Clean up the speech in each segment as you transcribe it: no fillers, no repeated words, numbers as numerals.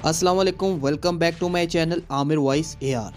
अस्सलाम वालेकुम, welcome back to my channel Aamir voice AR।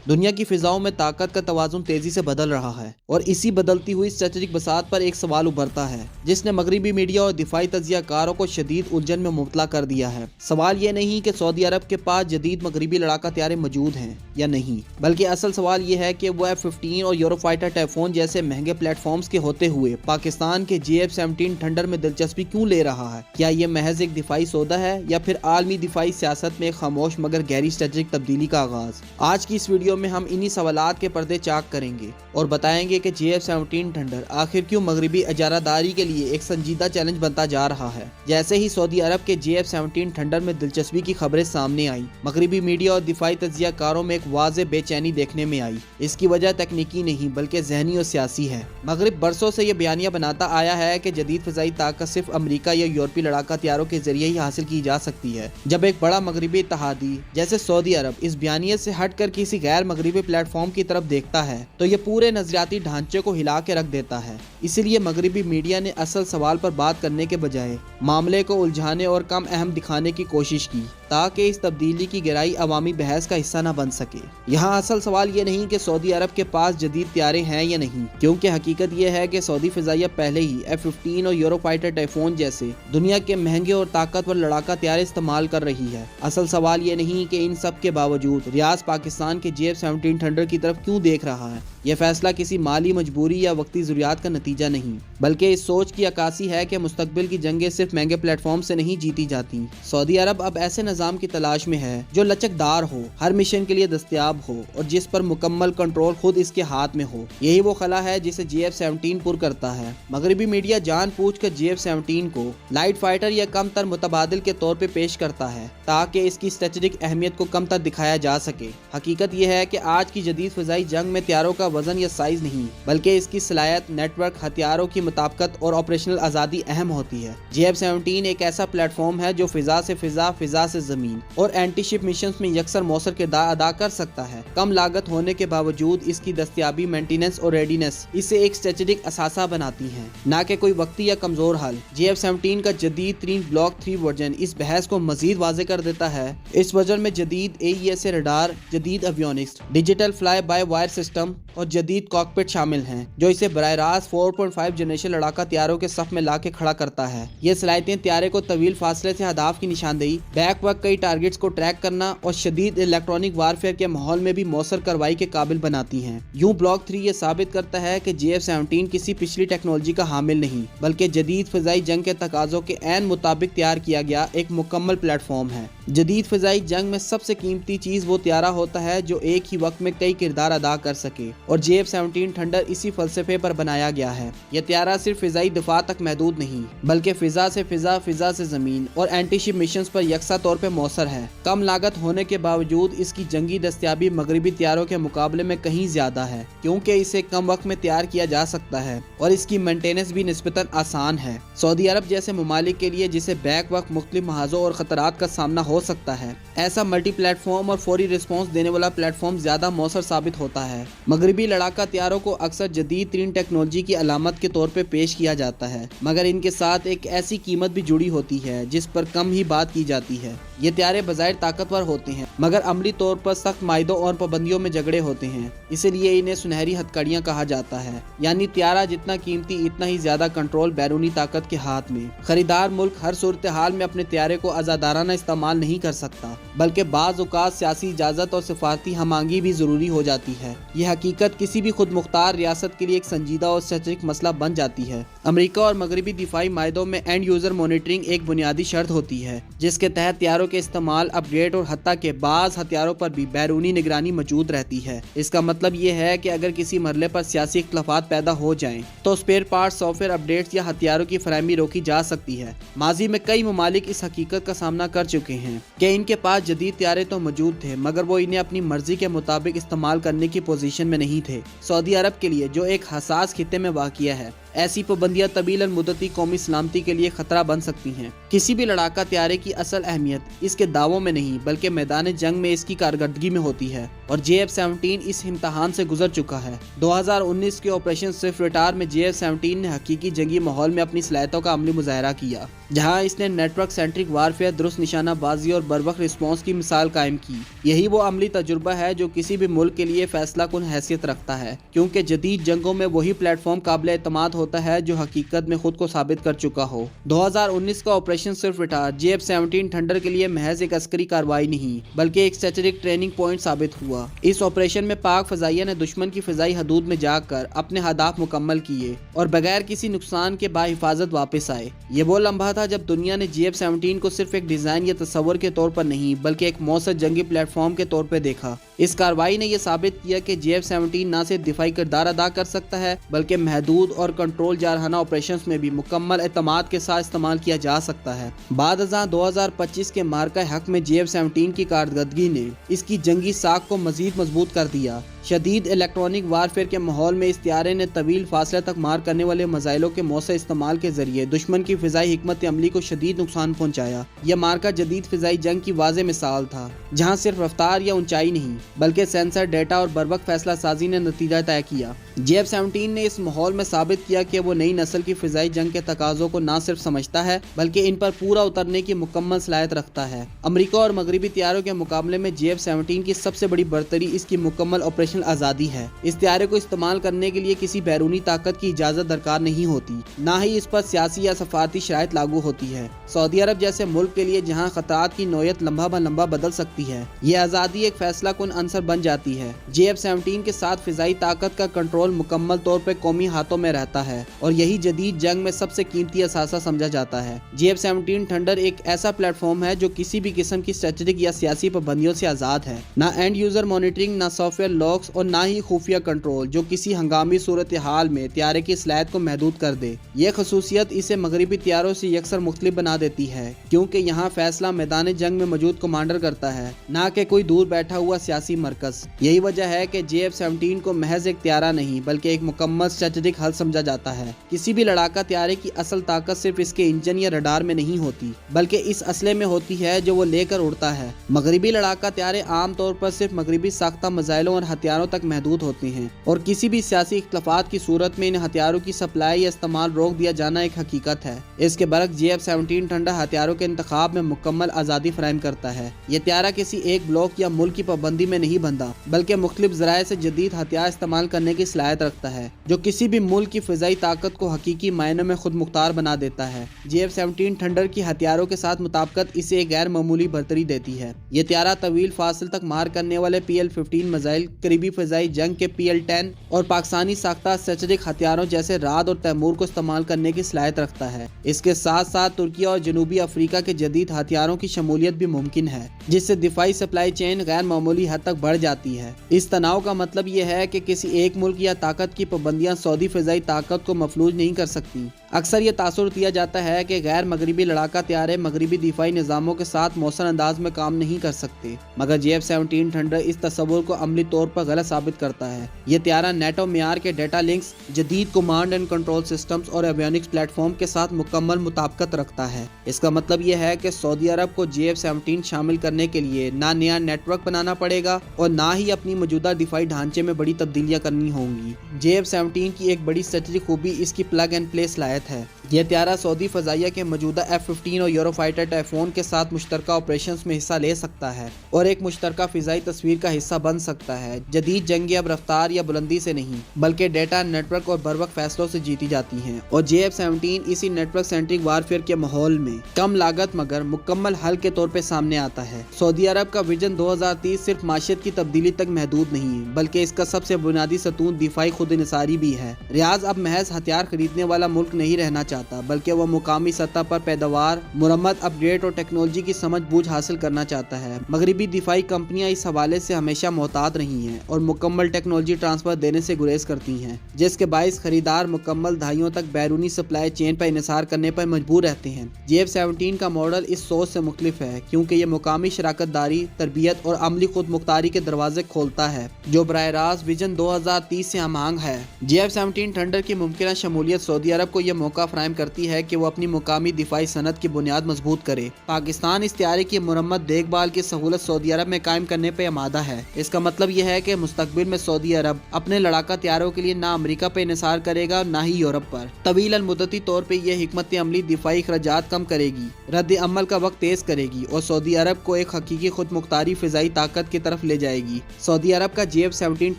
दुनिया की फिजाओं में ताकत का तवाज़ुन तेजी से बदल रहा है और इसी बदलती हुई स्ट्रेटेजिक बसात पर एक सवाल उभरता है जिसने मगरबी मीडिया और दिफाई तजियाकारों को शदीद उलझन में मुब्तला कर दिया है। सवाल ये नहीं कि सऊदी अरब के पास जदीद मगरबी लड़ाका तैयारे मौजूद हैं या नहीं, बल्कि असल सवाल ये है कि वो F-15 और यूरोफाइटर टाइफोन जैसे महंगे प्लेटफॉर्म्स के होते हुए पाकिस्तान के JF-17 थंडर में दिलचस्पी क्यों ले रहा है। क्या ये महज एक दिफाई सौदा है या फिर आलमी दिफाई सियासत में एक खामोश मगर गहरी स्ट्रेटेजिक तब्दीली का आगाज। आज की इस वीडियो में हम इन्हीं सवालात के पर्दे चाक करेंगे और बताएंगे कि JF-17 थंडर आखिर क्यों मगरबी इजारादारी के लिए एक संजीदा चैलेंज बनता जा रहा है। जैसे ही सऊदी अरब के JF-17 थंडर में दिलचस्पी की खबरें सामने आई, मगरबी मीडिया और दिफाई तजियाकारों में एक वाज़े बेचैनी देखने में आई। इसकी वजह तकनीकी नहीं बल्कि जहनी और सियासी है। मगरब बरसों से यह बयानिया बनाता आया है कि जदीद फ़िज़ाई ताकत सिर्फ अमरीका या यूरोपीय लड़ाका तैयारों के जरिए ही हासिल की जा सकती है। जब एक बड़ा मगरबी इत्तेहादी जैसे सऊदी अरब इस बयानिया से हटकर किसी गैर मगरबी प्लेटफॉर्म की तरफ देखता है तो ये पूरे नजरियाती ढांचे को हिला के रख देता है। इसीलिए मगरबी मीडिया ने असल सवाल पर बात करने के बजाय मामले को उलझाने और कम अहम दिखाने की कोशिश की ताकि इस तब्दीली की गहराई अवामी बहस का हिस्सा न बन सके। यहाँ असल सवाल ये नहीं कि सऊदी अरब के पास जदीद तैयारे हैं या नहीं, क्योंकि हकीकत यह है कि सऊदी फिजाइया पहले ही F-15 और यूरोफाइटर टाइफोन जैसे दुनिया के महंगे और ताकतवर लड़ाका तैयारे इस्तेमाल कर रही है। असल सवाल ये नहीं कि इन सब के बावजूद रियाज पाकिस्तान के JF-17 थंडर की तरफ क्यों देख रहा है। यह फैसला किसी माली मजबूरी या वक्ती ज़रूरियात का नतीजा नहीं, बल्कि इस सोच की अक्कासी है कि मुस्तकबिल की जंगें सिर्फ महंगे प्लेटफॉर्म से नहीं जीती जाती। सऊदी अरब अब ऐसे निज़ाम की तलाश में है जो लचकदार हो, हर मिशन के लिए दस्तयाब हो और जिस पर मुकम्मल कंट्रोल खुद इसके हाथ में हो। यही वो खला है जिसे JF-17 पुर करता है। मगरबी मीडिया जानबूझकर JF-17 को लाइट फाइटर या कम तर मुतबादिल के तौर पर पेश करता है ताकि इसकी स्ट्रेटेजिक अहमियत को कम तर दिखाया जा सके। हकीकत यह है कि आज की जदीद फ़िज़ाई जंग में तैयारों का वजन या साइज नहीं बल्कि इसकी सलाहियत, नेटवर्क, हथियारों की मुताबिकत और ऑपरेशनल आज़ादी अहम होती है। JF-17 एक ऐसा प्लेटफॉर्म है जो फिजा से फिजा, फिजा से जमीन और एंटी शिप मिशन में यकसर मौसर किरदार अदा कर सकता है। कम लागत होने के बावजूद इसकी दस्तयाबी, मेंटेनेंस और रेडीनेस इसे एक स्ट्रेटेजिक असासा बनाती है, न कि कोई वक्ती या कमजोर हल। JF-17 का जदीद तरीन ब्लॉक 3 वर्जन इस बहस को मजीद वाज़े कर देता है। इस वर्जन में जदीद AESA रडार, जदीद avionics, digital fly by wire system और जदीद कॉकपिट शामिल हैं जो इसे बराह रास्त 4.5 जनरेशन लड़ाका तैयारों के सफ में ला के खड़ा करता है। ये सलाहियतें तैयारे को तवील फासले से अहदाफ की निशानदेही, बैक वक्त कई टारगेट्स को ट्रैक करना और शदीद इलेक्ट्रॉनिक वारफेयर के माहौल में भी मौसर कार्रवाई के काबिल बनाती हैं। यूं ब्लॉक 3 ये साबित करता है कि JF-17 किसी पिछली टेक्नोलॉजी का हामिल नहीं बल्कि जदीद फिजाई जंग के तकाजों के ऐन मुताबिक तैयार किया गया एक मुकम्मल प्लेटफॉर्म है। जदीद फिजाई जंग में सबसे कीमती चीज वो तैयारा होता है जो एक ही वक्त में कई किरदार अदा कर सके और JF-17 थंडर इसी फलसफे पर बनाया गया है। यह तैयारा सिर्फ फिजाई दिफा तक महदूद नहीं बल्कि फिजा से फिजा, फिजा से जमीन और एंटी शिप मिशन पर यकसा तौर पर मौसर है। कम लागत होने के बावजूद इसकी जंगी दस्तयाबी मगरबी तैयारों के मुकाबले में कहीं ज्यादा है, क्योंकि इसे कम वक्त में तैयार किया जा सकता है और इसकी मेंटेनेंस भी निस्बतन आसान है। सऊदी अरब जैसे ममालिक के लिए जिसे बैक वक्त मुख्तलिफ महाजों और खतरात का सामना हो सकता है, ऐसा मल्टी प्लेटफॉर्म और फौरी रिस्पॉन्स देने वाला प्लेटफॉर्म ज्यादा मौसर साबित होता है। मगरबी लड़ाका तैयारों को अक्सर जदीद तरीन टेक्नोलॉजी की अलामत के तौर पर पेश किया जाता है, मगर इनके साथ एक ऐसी कीमत भी जुड़ी होती है जिस पर कम ही बात की जाती है। ये तैयारे बज़ाहिर ताकतवर होते हैं मगर अमली तौर पर सख्त मायदों और पाबंदियों में झगड़े होते हैं, इसीलिए इन्हें सुनहरी हथकड़ियाँ कहा जाता है। यानी तैयारा जितना कीमती इतना ही ज्यादा कंट्रोल बैरूनी ताकत के हाथ में। खरीदार मुल्क हर सूरत हाल में अपने तैयारे को आज़ादाराना इस्तेमाल नहीं कर सकता बल्कि बाज़ औक़ात सियासी इजाज़त और सिफारती हमांगी भी ज़रूरी हो जाती है। यह हकीकत किसी भी खुद मुख्तार रियासत के लिए एक संजीदा और स्ट्रेटेजिक मसला बन जाती है। अमेरिका और मगरबी दिफाई मायदों में एंड यूज़र मॉनिटरिंग एक बुनियादी शर्त होती है जिसके तहत तैयारों के इस्तेमाल, अपग्रेड और हत्ता के बाज़ हथियारों पर भी बैरूनी निगरानी मौजूद रहती है। इसका मतलब ये है कि अगर किसी मरले पर सियासी इख्तलाफात पैदा हो जाएं तो स्पेयर पार्ट, सॉफ्टवेयर अपडेट्स या हथियारों की फराहमी रोकी जा सकती है। माजी में कई ममालिक इस हकीकत का सामना कर चुके हैं कि इनके पास जदीद तैयारे तो मौजूद थे मगर वो इन्हें अपनी मर्जी के मुताबिक इस्तेमाल करने की पोजीशन में नहीं थे। सऊदी अरब के लिए जो एक हसास खित्ते में वाक़िया है ऐसी पाबंदियां तवील मुद्दती कौमी सलामती के लिए खतरा बन सकती हैं। किसी भी लड़ाका त्यारे की असल अहमियत इसके दावों में नहीं बल्कि मैदान जंग में इसकी कारकर्दगी में होती है और JF-17 इस इम्तहान से गुजर चुका है। 2019 के ऑपरेशन स्विफ्ट रिटायर में JF-17 ने हकीकी जंगी माहौल में अपनी सलाहियतों का अमली मुजाहरा किया, जहां इसने नेटवर्क सेंट्रिक वारफेयर, दुरुस्त निशानाबाजी और बर्वक्त रिस्पॉन्स की मिसाल कायम की। यही वो अमली तजुर्बा है जो किसी भी मुल्क के लिए फैसला कुन हैसियत रखता है, क्योंकि जदीद जंगों में वही प्लेटफॉर्म काबिल एतमाद होता है जो हकीकत में खुद को साबित कर चुका हो। 2019 का operation Swift retire JF-17 thunder के लिए महज एक अस्करी कार्रवाई नहीं बल्कि एक स्ट्रेटेजिक ट्रेनिंग पॉइंट साबित हुआ। इस ऑपरेशन में पाक फजाइया ने दुश्मन की फजाई हदूद में जाकर अपने हदाफ मुकम्मल किए और बगैर किसी नुकसान के बाहिफाजत वापस आए। ये वो लम्हा था जब दुनिया ने JF-17 को सिर्फ एक डिजाइन या तस्वर के तौर पर नहीं बल्कि एक मौसर जंगी प्लेटफॉर्म के तौर पर देखा। इस कार्रवाई ने यह साबित किया कि JF-17 न सिर्फ दिफाई किरदार अदा कर सकता है बल्कि महदूद और कंट्रोल जारहाना ऑपरेशंस में भी मुकम्मल एतमाद के साथ इस्तेमाल किया जा सकता है। बाद अज़ां 2025 के मार्का हक में JF-17 की कारकर्दगी ने इसकी जंगी साख को मजीद मजबूत कर दिया। शदीद इलेक्ट्रॉनिक वारफेयर के माहौल में इस त्यारे ने तवील फासले तक मार करने वाले मिसाइलों के मौसर इस्तेमाल के जरिए दुश्मन की फिजाई हिकमत अमली को शदीद नुकसान पहुंचाया। यह मार्का जदीद फिजाई जंग की वाज़ेह मिसाल था, जहां सिर्फ रफ्तार या ऊंचाई नहीं बल्कि सेंसर, डेटा और बर्वक्त फैसला साजी ने नतीजा तय किया। JF-17 ने इस माहौल में साबित किया कि वो नई नस्ल की फिजाई जंग के तकाज़ों को न सिर्फ समझता है बल्कि इन पर पूरा उतरने की मुकम्मल सलाहियत रखता है। अमरीका और मगरबी त्यारों के मुकाबले में JF-17 की सबसे बड़ी बरतरी इसकी मुकम्मल ऑपरेशनल आज़ादी है। इस त्यारे को इस्तेमाल करने के लिए किसी बैरूनी ताकत की इजाज़त दरकार नहीं होती, ना ही इस पर सियासी या सफारती शराइत लागू होती है। सऊदी अरब जैसे मुल्क के लिए जहाँ खतरात की नौयत लम्हा ब लम्हा बदल सकती है, ये आज़ादी एक फैसला कुन अंसर बन जाती है। JF-17 के साथ फिजाई ताकत का कंट्रोल मुकम्मल तौर पर कौमी हाथों में रहता है और यही जदीद जंग में सबसे कीमती असासा समझा जाता है। JF-17 थंडर एक ऐसा प्लेटफॉर्म है जो किसी भी किस्म की स्ट्रेटेजिक या सियासी पाबंदियों से आज़ाद है। ना एंड यूजर मॉनिटरिंग, ना सॉफ्टवेयर लॉक्स और ना ही खुफिया कंट्रोल जो किसी हंगामी सूरत हाल में त्यारे की सलाहियत को महदूद कर दे। ये खसूसियत इसे मगरबी त्यारों से यकसर मुख्तलिफ बना देती है, क्योंकि यहाँ फैसला मैदान जंग में मौजूद कमांडर करता है, ना कि कोई दूर बैठा हुआ सियासी मरकज। यही वजह है कि JF-17 को महज एक त्यारा नहीं बल्कि एक मुकम्मल स्ट्रेटेजिक हल समझा जाता है। किसी भी लड़ाका त्यारे की असल ताकत सिर्फ इसके इंजन या रडार में नहीं होती बल्कि इस असले में होती है जो वो लेकर उड़ता है। मगरबी लड़ाका त्यारे आम तौर पर सिर्फ मगरबी साख्ता मिसाइलों और हथियारों तक महदूद होते हैं और किसी भी सियासी इख्तलाफात की सूरत में इन हथियारों की सप्लाई या इस्तेमाल रोक दिया जाना एक हकीकत है। इसके बरक्स JF-17 ठंडा हथियारों के इंतखाब में मुकम्मल आज़ादी फराहम करता है। यह त्यारा किसी एक ब्लॉक या मुल्क की पाबंदी में नहीं बंधा बल्कि मुख्तलिफ ज़राए से जदीद हथियार इस्तेमाल करने की सलाहियत रखता है, जो किसी भी मुल्क की फिजाई ताकत को हकीकी मायनों में खुद मुख्तार बना देता है। JF-17 थंडर की हथियारों के साथ मुताबिकत इसे एक गैर मामूली बरतरी देती है। यह त्यारा तवील फासिल तक मार करने वाले PL-15 मिसाइल, करीबी फिजाई जंग के PL-10 और पाकिस्तानी साख्ता स्ट्रेटेजिक हथियारों जैसे राद और तैमूर को इस्तेमाल करने की सलाहियत रखता है। इसके साथ साथ तुर्की और जनूबी अफ्रीका के जदीद हथियारों की शमूलियत भी मुमकिन है, जिससे दिफाई सप्लाई चेन गैर मामूली हद तक बढ़ जाती है। इस तनाव का मतलब यह है कि किसी एक मुल्क या ताकत की पाबंदियां सऊदी फिजाई ताकत को मफलूज नहीं कर सकती। अक्सर ये तासुर दिया जाता है कि गैर मगरबी लड़ाका त्यारे मगरबी दिफाई निज़ामों के साथ मौसर अंदाज में काम नहीं कर सकते, मगर JF-17 थंडर इस तस्वुर को अमली तौर पर गलत साबित करता है। ये त्यारा नेटो मेयार के डेटा लिंक्स, जदीद कमांड एंड कंट्रोल सिस्टम्स और एवियोनिक्स प्लेटफॉर्म के साथ मुकम्मल मुताबिकत रखता है। इसका मतलब यह है कि सऊदी अरब को JF-17 शामिल करने के लिए ना नया नेटवर्क बनाना पड़ेगा और ना ही अपनी मौजूदा दिफाई ढांचे में बड़ी तब्दीलियां करनी होंगी। JF-17 की एक बड़ी स्ट्रेटेजिक खूबी इसकी प्लग एंड प्ले सलाहियत है। यह त्यारा सऊदी फजाइया के मौजूदा F-15 और यूरोफाइटर टाइफोन के साथ मुश्तरका ऑपरेशंस में हिस्सा ले सकता है और एक मुश्तरका फिजाई तस्वीर का हिस्सा बन सकता है। जदीद जंगी अब रफ्तार या बुलंदी से नहीं बल्कि डेटा, नेटवर्क और बर्वक्त फैसलों से जीती जाती हैं और JF-17 इसी नेटवर्क सेंट्रिक वारफेयर के माहौल में कम लागत मगर मुकम्मल हल के तौर पर सामने आता है। सऊदी अरब का विजन 2030 सिर्फ माशियत की तब्दीली तक महदूद नहीं बल्कि इसका सबसे बुनियादी सतून दिफाई खुद इनसारी भी है। रियाज अब महज हथियार खरीदने वाला मुल्क नहीं रहना चाहता चाहता, बल्कि वह मुकामी सतह पर पैदावार, मुरम्मत, अपग्रेड और टेक्नोलॉजी की समझ बूझ हासिल करना चाहता है। मगरबी दिफाई कंपनियां इस हवाले से हमेशा मोहतात रही हैं और मुकम्मल टेक्नोलॉजी ट्रांसफर देने से गुरेज करती हैं, जिसके बाइस खरीदार मुकम्मल दहाइयों तक बैरूनी सप्लाई चेन पर इन्हिसार करने पर मजबूर रहते हैं। JF-17 का मॉडल इस सोच से मुख्तलिफ है क्योंकि ये मुकामी शराकत दारी, तरबियत और अमली खुद मुख्तारी के दरवाजे खोलता है, जो बराह रास्त विजन 2030 से हमआंग है। JF-17 थंडर की मुमकिन शमूलियत सऊदी अरब को यह मौका फराहम करती है कि वो अपनी मुकामी दिफाई सनत की बुनियाद मजबूत करे। पाकिस्तान इस तैयारी की मुरम्मत देखभाल की सहूलत सऊदी अरब में कायम करने पर आमादा है। इसका मतलब यह है कि मुस्तकबिल में सऊदी अरब अपने लड़ाका तैयारों के लिए ना अमरीका पर इन्हिसार करेगा ना ही यूरोप पर। तवील मुद्दती तौर पर यह हिकमत अमली दिफाई खर्चात कम करेगी, रद्द अमल का वक्त तेज करेगी और सऊदी अरब को एक हकीकी खुद मुख्तारी फिजाई ताकत की तरफ ले जाएगी। सऊदी अरब का JF-17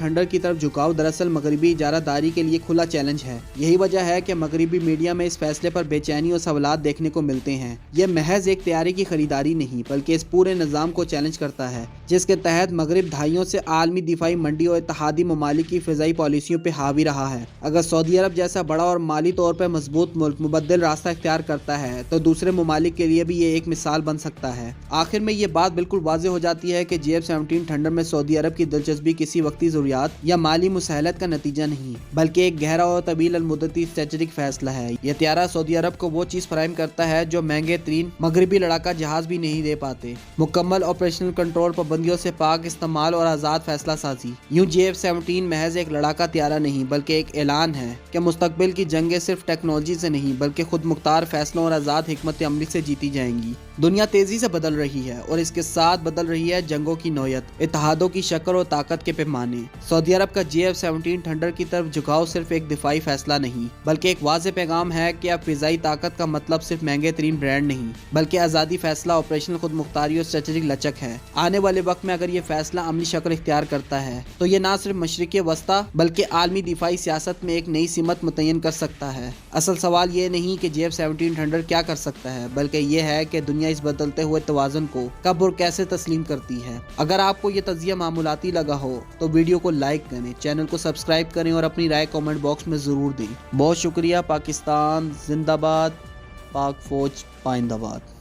थंडर की तरफ झुकाव दरअसल मगरबी इजारादारी के लिए खुला चैलेंज है। यही वजह है कि मगरबी मीडिया में इस फैसले पर बेचैनी और सवालात देखने को मिलते हैं। यह महज एक तैयारी की खरीदारी नहीं बल्कि इस पूरे निज़ाम को चैलेंज करता है, जिसके तहत मगरब दहाइयों से आलमी दिफाई मंडी और इत्तेहादी ममालिक की फिजाई पॉलिसियों पर हावी रहा है। अगर सऊदी अरब जैसा बड़ा और माली तौर पर मजबूत मुल्क मुबद्दिल रास्ता इख्तियार करता है तो दूसरे ममालिक के लिए भी ये एक मिसाल बन सकता है। आखिर में ये बात बिल्कुल वाज़ेह हो जाती है कि JF-17 थंडर में सऊदी अरब की दिलचस्पी किसी वक्ती ज़रूरियात या माली मुसहलत का नतीजा नहीं, बल्कि एक गहरा और तवील मुद्दती स्ट्रेटेजिक फैसला है। यह त्यारा सऊदी अरब को वो चीज़ फराहम करता है जो महंगे तरीन मगरबी लड़ाका जहाज भी नहीं दे पाते: मुकम्मल ऑपरेशनल कंट्रोल, पाबंदियों से पाक इस्तेमाल और आज़ाद फैसला साजी। यूँ JF-17 महज एक लड़ाका त्यारा नहीं बल्कि एक ऐलान है कि मुस्तकबिल की जंगें सिर्फ टेक्नोलॉजी से नहीं बल्कि खुद मुख्तार फैसलों और आज़ाद हिकमत अमली से जीती जाएंगी। दुनिया तेजी से बदल रही है और इसके साथ बदल रही है जंगों की नौयत, इत्तेहादों की शक्ल और ताकत के पैमाने। सऊदी अरब का JF-17 थंडर की तरफ झुकाव सिर्फ एक दिफाई फैसला नहीं बल्कि एक वाज़ेह पैगाम है कि अब फिजाई ताकत का मतलब सिर्फ महंगे तरीन ब्रांड नहीं बल्कि आज़ादी, फैसला, ऑपरेशनल खुद मुख्तारी और स्ट्रेटेजिक लचक है। आने वाले वक्त में अगर ये फैसला अमली शक्ल इख्तियार करता है तो ये ना सिर्फ मशरिक़ वस्ता बल्कि आलमी दिफाई सियासत में एक नई सिमत मुतय्यन कर सकता है। असल सवाल ये नहीं कि JF-17 थंडर क्या कर सकता है बल्कि ये है कि दुनिया इस बदलते हुए तवाज़ुन को कब और कैसे तस्लीम करती है। अगर आपको ये तज़किया मामूलाती लगा हो तो वीडियो को लाइक करें, चैनल को सब्सक्राइब करें और अपनी राय कमेंट बॉक्स में ज़रूर दें। बहुत शुक्रिया। पाकिस्तान जिंदाबाद, पाक फौज पाइंदाबाद।